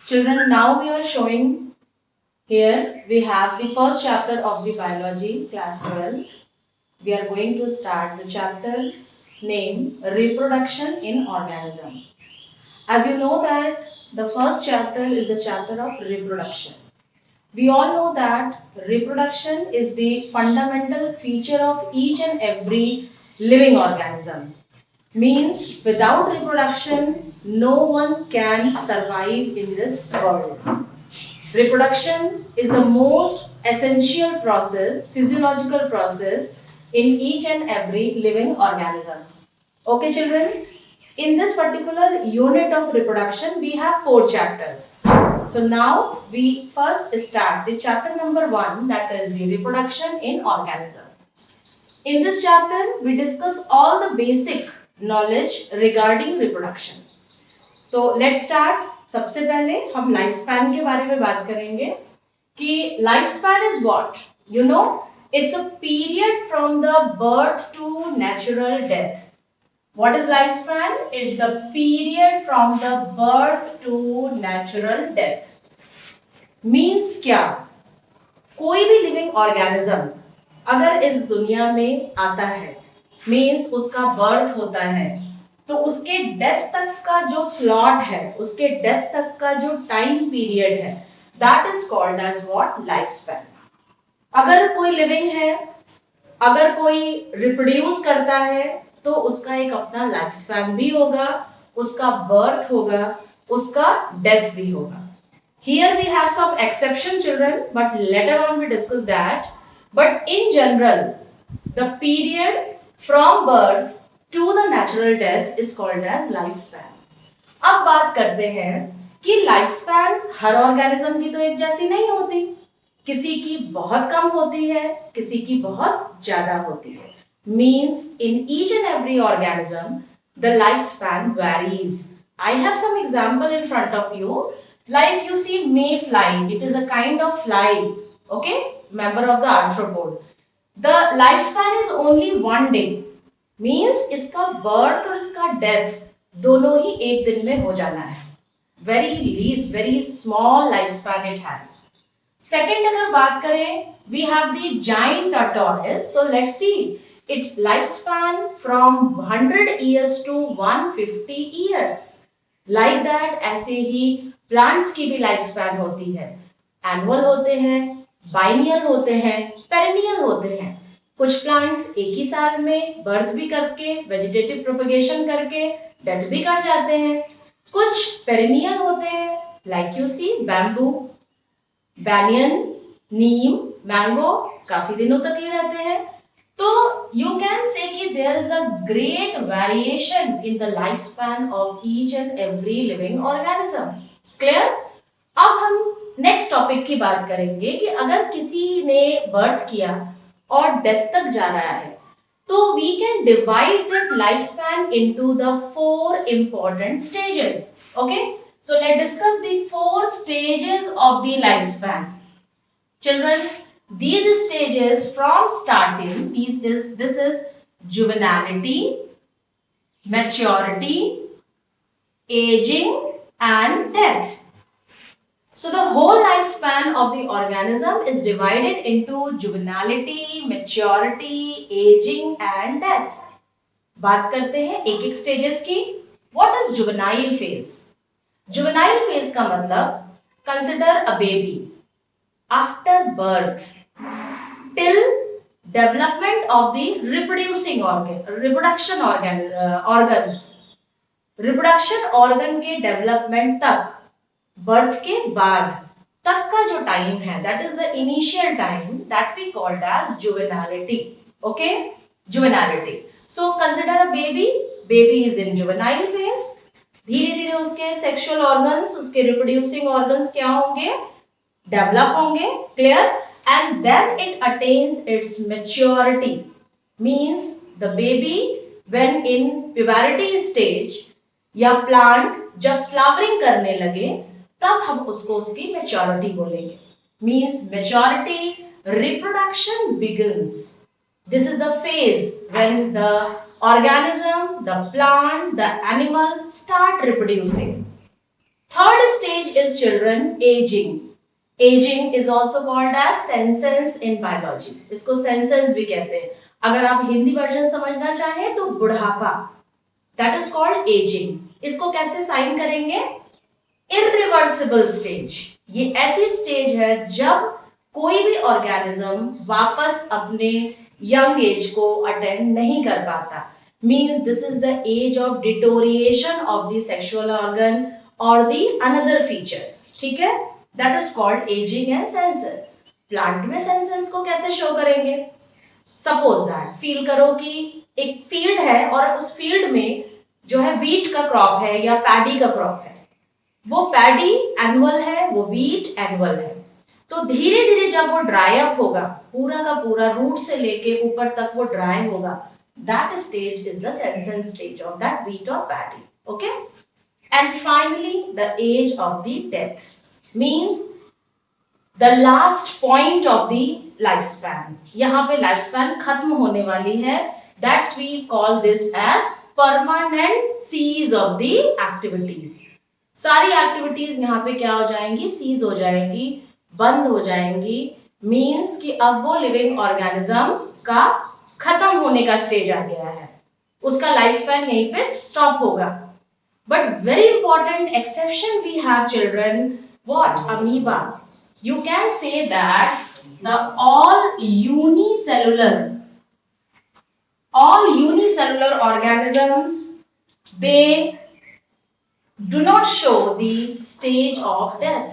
Children, now we are showing here we have the first chapter of the biology, class 12. We are going to start the chapter named Reproduction in Organism. As you know that the first chapter is the chapter of reproduction. We all know that reproduction is the fundamental feature of each and every living organism. Means without reproduction, no one can survive in this world. Reproduction is the most essential process, physiological process in each and every living organism. Okay, children? In this particular unit of reproduction, we have 4 chapters. So now we first start the chapter number 1, that is the reproduction in organism. In this chapter, we discuss all the basic knowledge regarding reproduction. तो let's start. सबसे पहले हम life span के बारे में बात करेंगे कि life span is what. You know, it's a period from the birth to natural death. What is life span? It's the period from the birth to natural death. Means क्या? कोई भी living organism अगर इस दुनिया में आता है, means उसका बर्थ होता है, तो उसके डेथ तक का जो स्लॉट है, उसके डेथ तक का जो टाइम पीरियड है, that is called as what? Life span. अगर कोई लिविंग है, अगर कोई रिप्रोड्यूस करता है, तो उसका एक अपना लाइफ स्पैन भी होगा, उसका बर्थ होगा, उसका डेथ भी होगा. Here we have some exception, children, but later on we discuss that. But in general, the period from birth to the natural death is called as lifespan. अब बात करते हैं कि लाइफ स्पैन हर organism की तो एक जैसी नहीं होती. किसी की बहुत कम होती है, किसी की बहुत ज्यादा होती है. Means in each and every organism the lifespan varies. I have some example in front of you. Like you see mayfly, it is a kind of fly, okay, member of the arthropod. The lifespan is only 1 day. Means इसका birth और इसका death दोनों ही एक दिन में हो जाना है. Very least, very small life span it has. Second अगर बात करें, we have the giant tortoise. So let's see its life span from 100 years to 150 years. Like that ऐसे ही प्लांट्स की भी लाइफ स्पैन होती है. एनुअल होते हैं, बाइनियल होते हैं, पेरेनियल होते हैं. कुछ प्लांट्स एक ही साल में बर्थ भी करके, वेजिटेटिव प्रोपगेशन करके डेथ भी कर जाते हैं. कुछ पेरेनियल होते हैं, like you see bamboo, banyan, neem, mango, काफी दिनों तक ये रहते हैं. तो यू कैन से कि there is a great variation in the life span of each and every living organism. Clear? अब हम नेक्स्ट टॉपिक की बात करेंगे कि अगर किसी ने बर्थ किया और डेथ तक जा रहा है, तो we can divide that life span into the 4 important stages. Okay, so let discuss the 4 stages of the life span. Children, these stages from starting, this is juvenility, maturity, aging and death. So the whole lifespan of the organism is divided into juvenility, maturity, aging and death. बात करते हैं एक एक stages की. What is juvenile phase? Juvenile phase का मतलब, consider a baby after birth till development of the reproduction organs. Reproduction organ के development तक, बर्थ के बाद तक का जो टाइम है, that is the initial time that we called age juvenility. Okay, juvenility. So consider a baby. Baby is in juvenile phase. धीरे धीरे उसके सेक्सुअल ऑर्गन्स, उसके रिप्रोड्यूसिंग ऑर्गन्स क्या होंगे? डेवलप होंगे. Clear? And then it attains its maturity. Means the baby when in puberty stage या plant जब flowering करने लगे, तब हम उसको उसकी मैच्योरिटी बोलेंगे. Means maturity, reproduction begins. This is the phase when the organism, the plant, the animal start reproducing. Third stage is children aging. Aging is also called as senescence in biology. इसको senescence भी कहते हैं. अगर आप Hindi version समझना चाहें तो बुढ़ापा, that is called aging. इसको कैसे साइन करेंगे? Irreversible stage. ये ऐसी स्टेज है जब कोई भी ऑर्गेनिज्म वापस अपने यंग एज को अटेंड नहीं कर पाता. Means this is the age of deterioration of the sexual organ or the another features. ठीक है? That is called aging and senescence. Plant में senescence को कैसे शो करेंगे? Suppose that फील करो कि एक फील्ड है और उस फील्ड में जो है वीट का क्रॉप है या पैडी का क्रॉप है. वो पैडी एनुअल है, वो वीट एनुअल है. तो धीरे धीरे जब वो ड्राई अप होगा, पूरा का पूरा रूट से लेके ऊपर तक वो ड्राई होगा, that stage is the senescence stage of that wheat or paddy. Okay? And finally, the age of the death means the last point of the lifespan. यहाँ पे lifespan खत्म होने वाली है. That's we call this as permanent cease of the activities. सारी activities यहाँ पे क्या हो जाएंगी? cease हो जाएंगी, बंद हो जाएंगी. Means कि अब वो living organism का खत्म होने का स्टेज आ गया है. उसका लाइफ स्पैन यहीं पे स्टॉप होगा. But very important exception we have children. What? Amoeba. You can say that the all unicellular organisms they do not show the stage of death.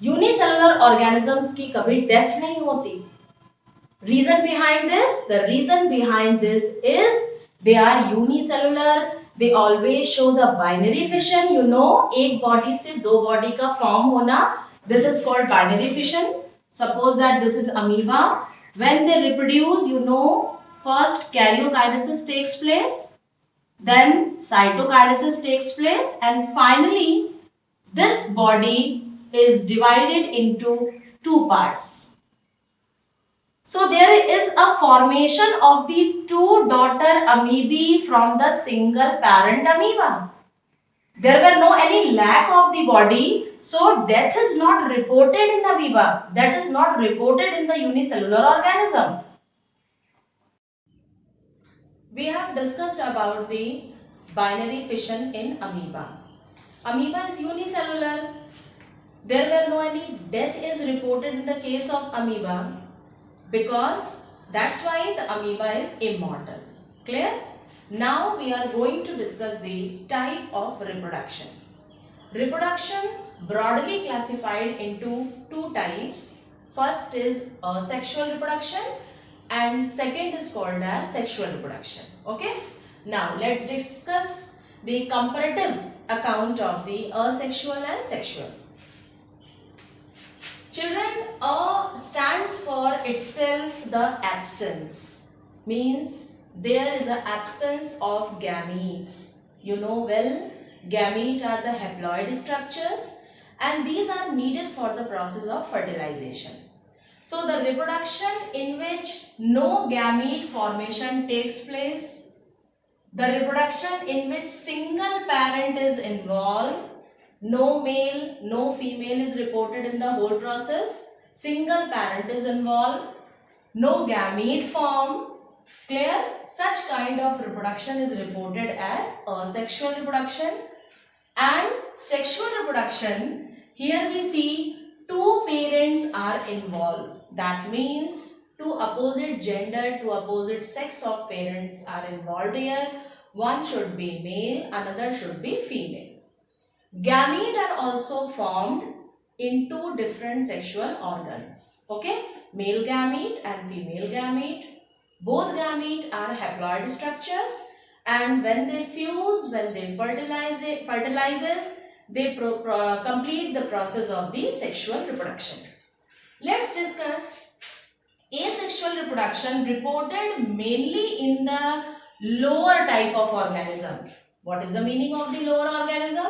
Unicellular organisms की कभी death नहीं होती. Reason behind this? The reason behind this is they are unicellular. They always show the binary fission. You know, एक body से दो body का form होना. This is called binary fission. Suppose that this is amoeba. When they reproduce, you know, first karyokinesis takes place, then cytokinesis takes place, and finally, this body is divided into two parts. So there is a formation of the two daughter amoebae from the single parent amoeba. There were no any lack of the body, so death is not reported in the amoeba. That is not reported in the unicellular organism. We have discussed about the binary fission in amoeba. Amoeba is unicellular. There were no any death is reported in the case of amoeba. Because that's why the amoeba is immortal. Clear? Now we are going to discuss the type of reproduction. Reproduction broadly classified into two types. First is asexual reproduction and second is called as sexual reproduction. Okay? Now let's discuss the comparative account of the asexual and sexual. Children, A stands for itself the absence. Means there is an absence of gametes. You know well, gametes are the haploid structures and these are needed for the process of fertilization. So the reproduction in which no gamete formation takes place, the reproduction in which single parent is involved, no male, no female is reported in the whole process. Single parent is involved. No gamete form. Clear? Such kind of reproduction is reported as asexual reproduction. And sexual reproduction, here we see two parents are involved. That means two opposite gender, two opposite sex of parents are involved here. One should be male, another should be female. Gametes are also formed in two different sexual organs. Okay? Male gamete and female gamete. Both gametes are haploid structures and when they fuse, when they fertilizes, they complete the process of the sexual reproduction. Let's discuss asexual reproduction reported mainly in the lower type of organism. What is the meaning of the lower organism?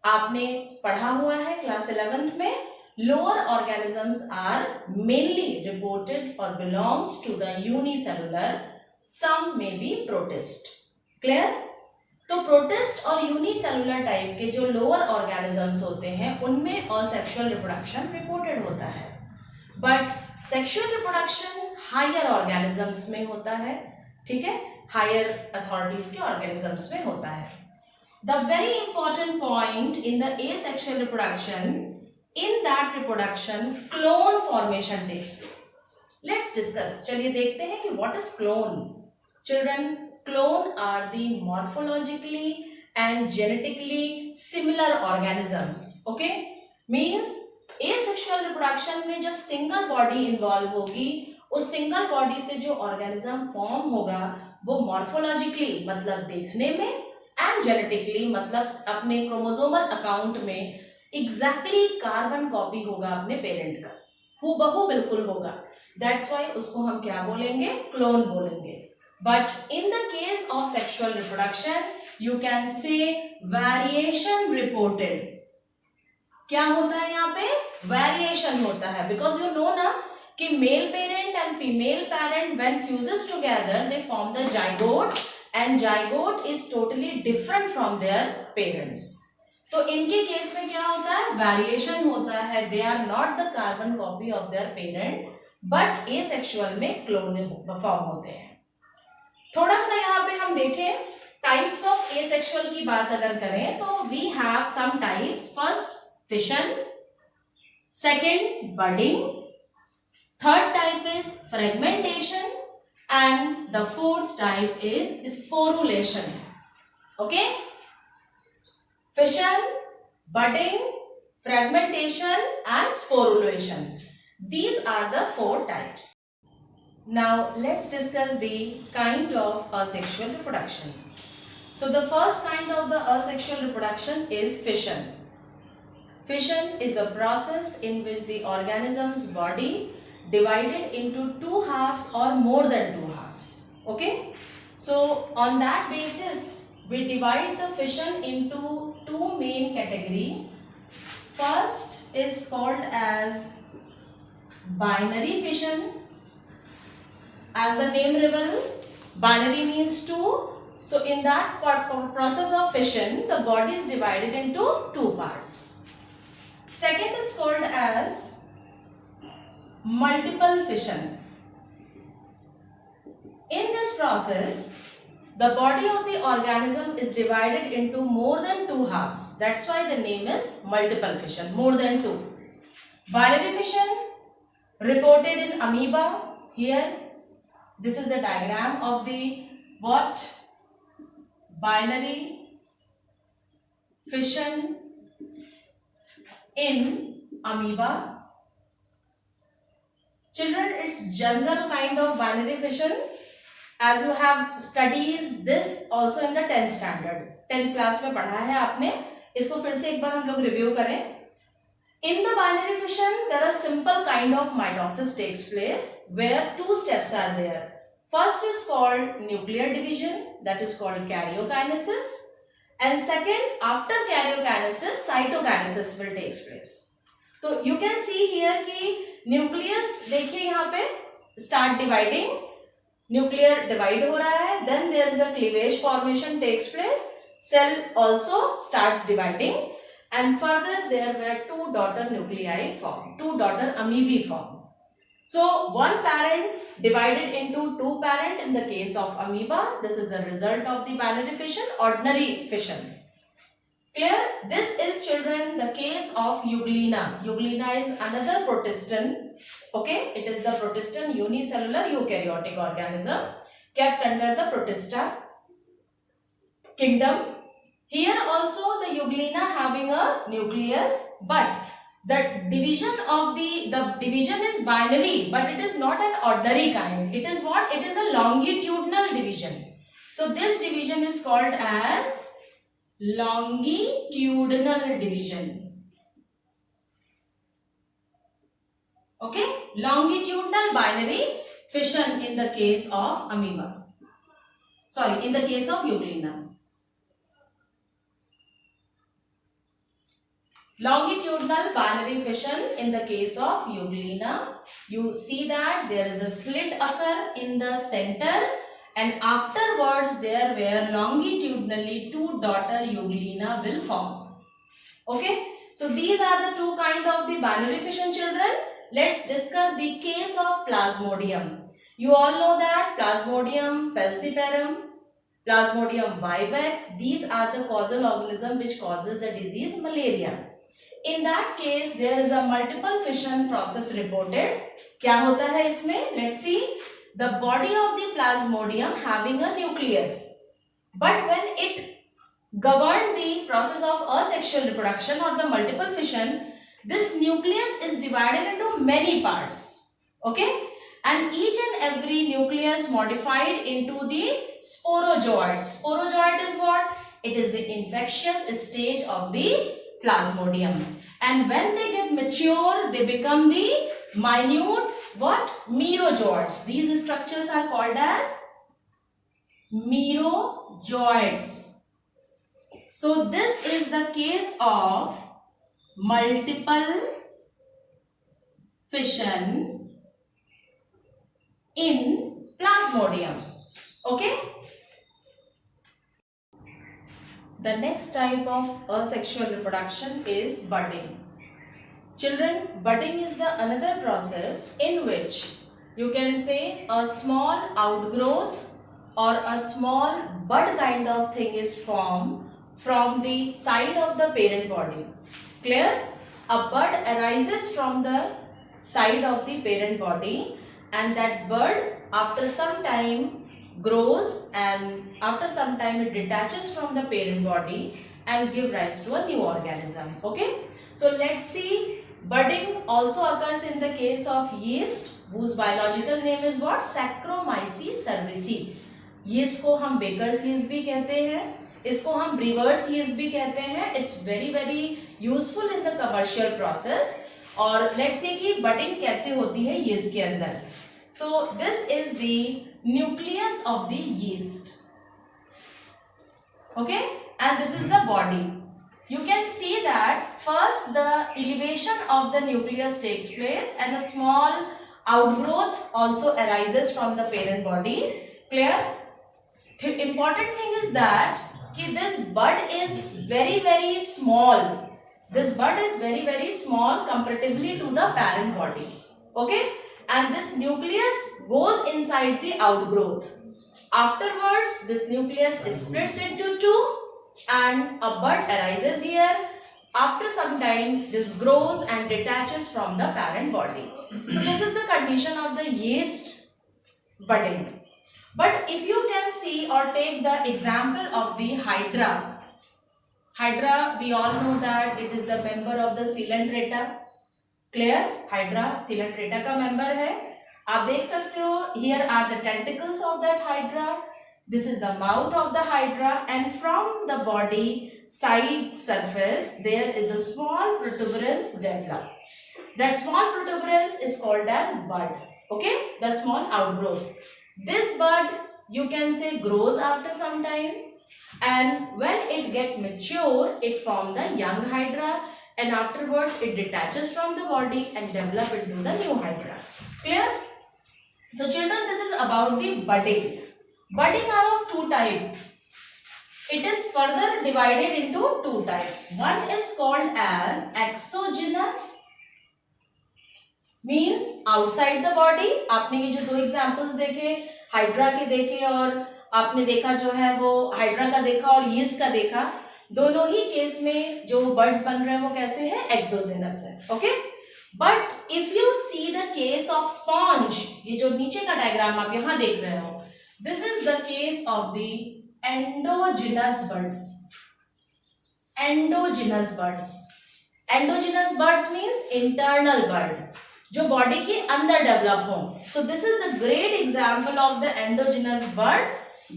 आपने पढ़ा हुआ है class 11th में. Lower organisms are mainly reported or belongs to the unicellular. Some may be protist. Clear? तो protist और unicellular type के जो lower organisms होते हैं उनमें असेक्सुअल रिप्रोडक्शन रिपोर्टेड होता है, but sexual reproduction higher organisms में होता है, ठीक है, हायर अथॉरिटीज के ऑर्गेनिजम्स में होता है। The very important point in the asexual reproduction, in that reproduction clone formation takes place. Let's discuss, चलिए देखते हैं कि what is clone. Children, clone are the morphologically and genetically similar organisms, okay, means asexual reproduction में जब single body involve होगी, उस single body से जो ऑर्गेनिज्म फॉर्म होगा वो मॉर्फोलॉजिकली मतलब देखने में, एंड जेनेटिकली मतलब अपने क्रोमोसोमल अकाउंट में एग्जैक्टली कार्बन कॉपी होगा अपने पेरेंट का, हूबहू बिल्कुल होगा। दैट्स व्हाई उसको हम क्या बोलेंगे, क्लोन बोलेंगे। But in the case of sexual reproduction you can से वेरिएशन रिपोर्टेड। क्या होता है यहाँ पे, वेरिएशन होता है, बिकॉज यू नो ना कि male parent and female parent when fuses together they form the zygote, and zygote is totally different from their parents. तो इनके केस में क्या होता है, वेरिएशन होता है, they are not the carbon copy of their parent, but asexual में clone form होते हैं। थोड़ा सा यहाँ पे हम देखें टाइप्स ऑफ एसेक्सुअल की बात अगर करें तो we have some types. First fission, second budding, third type is fragmentation, and the fourth type is sporulation. Okay, fission, budding, fragmentation and sporulation, these are the 4 types. Now let's discuss the kind of asexual reproduction. So the first kind of the asexual reproduction is fission. Fission is the process in which the organism's body divided into 2 halves or more than 2 halves. Okay, so on that basis we divide the fission into 2 main categories. First is called as binary fission. As the name reveals, binary means 2. So in that process of fission the body is divided into 2 parts. Second is called as multiple fission. In this process, the body of the organism is divided into more than 2 halves. That's why the name is multiple fission, more than 2. Binary fission reported in amoeba. Here, this is the diagram of the what? Binary fission in amoeba. Children, it's general kind of binary fission, as you have studies this also in the 10th standard, 10th class में पढ़ा है आपने, इसको फिर से एक बार हम लोग रिव्यू करें। In the binary fission there are simple kind of mitosis takes place where 2 steps are there. First is called nuclear division, that is called karyokinesis. And second, after karyokinesis, cytokinesis will take place. तो you can see here कि nucleus देखिए यहाँ पे start dividing, nuclear divide हो रहा है, then there is a cleavage formation takes place, cell also starts dividing, and further there were 2 daughter nuclei formed, 2 daughter amoebae formed. So one parent divided into 2 parent in the case of amoeba. This is the result of the binary fission, ordinary fission. Clear? This is, children, the case of Euglena. Euglena is another protista. Okay, it is the protista unicellular eukaryotic organism kept under the protista kingdom. Here also the Euglena having a nucleus, but the division of the division is binary, but it is not an ordinary kind. It is what? It is a longitudinal division. So this division is called as longitudinal division. Okay, longitudinal binary fission in the case of amoeba. Sorry, in the case of Euglena. Longitudinal binary fission in the case of Euglena. You see that there is a slit occur in the center and afterwards there where longitudinally two daughter euglena will form. Okay, so these are the two kind of the binary fission, children. Let's discuss the case of Plasmodium. You all know that Plasmodium falciparum, Plasmodium vivax, these are the causal organism which causes the disease malaria. In that case there is a multiple fission process reported. क्या होता है इसमें? Let's see. The body of the Plasmodium having a nucleus, but when it governed the process of asexual reproduction or the multiple fission, this nucleus is divided into many parts. Okay, and each and every nucleus modified into the sporozoites. Sporozoite is what? It is the infectious stage of the Plasmodium, and when they get mature they become the minute what? Merozoites. These structures are called as merozoites. So this is the case of multiple fission in Plasmodium. Okay. The next type of asexual reproduction is budding. Children, budding is the another process in which you can say a small outgrowth or a small bud kind of thing is formed from the side of the parent body. Clear? A bud arises from the side of the parent body, and that bud after some time grows, and after some time it detaches from the parent body and give rise to a new organism. Okay, so let's see. Budding also occurs in the case of yeast, whose biological name is what? Saccharomyces cerevisiae. yeast को हम bakers yeast भी कहते हैं, इसको हम brewers yeast भी कहते हैं. It's very useful in the commercial process. और लेट्स सी कि बडिंग कैसे होती है yeast के अंदर. So this is the nucleus of the yeast. Okay, and this is the body. You can see that first the elevation of the nucleus takes place and a small outgrowth also arises from the parent body. Clear? The important thing is that this bud is very small. This bud is very small comparatively to the parent body. Okay, and this nucleus goes inside the outgrowth. Afterwards this nucleus splits into two and a bud arises here. After some time this grows and detaches from the parent body. So this is the condition of the yeast budding. But if you can see or take the example of the hydra. Hydra, we all know that it is the member of the Coelenterata. Clear? Hydra Coelenterata का member है. आप देख सकते हो, here are the tentacles of that hydra. This is the mouth of the hydra, and from the body side surface there is a small protuberance developed. That small protuberance is called as bud. Okay, the small outgrowth. This bud you can say grows after some time, and when it gets mature it forms the young hydra, and afterwards it detaches from the body and develop into the new hydra. Clear? So children, this is about the budding. Budding are of two types. It is further divided into two types. One is called as exogenous, means outside the body. आपने ये जो दो examples देखे, hydra के देखे और आपने देखा जो है वो हाइड्रा का देखा और यीस्ट का देखा, दोनों ही केस में जो बर्ड्स बन रहे हैं वो कैसे हैं? एक्सोजेनस है. Okay, but if you see the case of sponge, ये जो नीचे का डायग्राम आप यहाँ देख रहे हो, this is the case of the endogenous bird. Endogenous birds. Endogenous birds means internal bird, जो बॉडी के अंदर डेवलप हो. So this is the great example of the endogenous bird,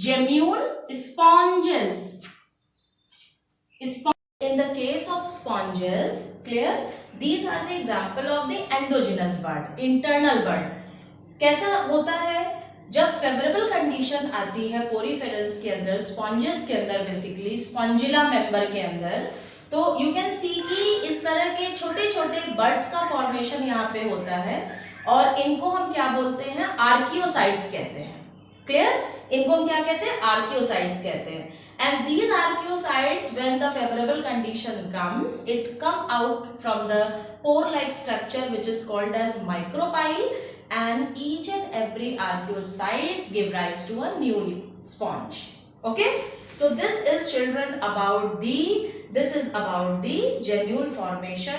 gemmule sponges. In the case of sponges, clear, these are the example of the endogenous bud, internal bud. कैसा होता है जब favourable condition आती है पोरीफेरल्स के अंदर, sponges के अंदर, बेसिकली स्पॉन्जिला मेंबर के अंदर, तो यू कैन सी कि इस तरह के छोटे छोटे बर्ड्स का फॉर्मेशन यहाँ पे होता है, और इनको हम क्या बोलते हैं? आर्कियोसाइट्स कहते हैं. क्लियर? इनको हम क्या कहते हैं, आर्कियोसाइट्स कहते हैं. And these archaeocytes, when the favorable condition comes, it come out from the pore-like structure which is called as micropyle, and each and every archaeocytes give rise to a new sponge. Okay, so this is children about the, this is about the granule formation.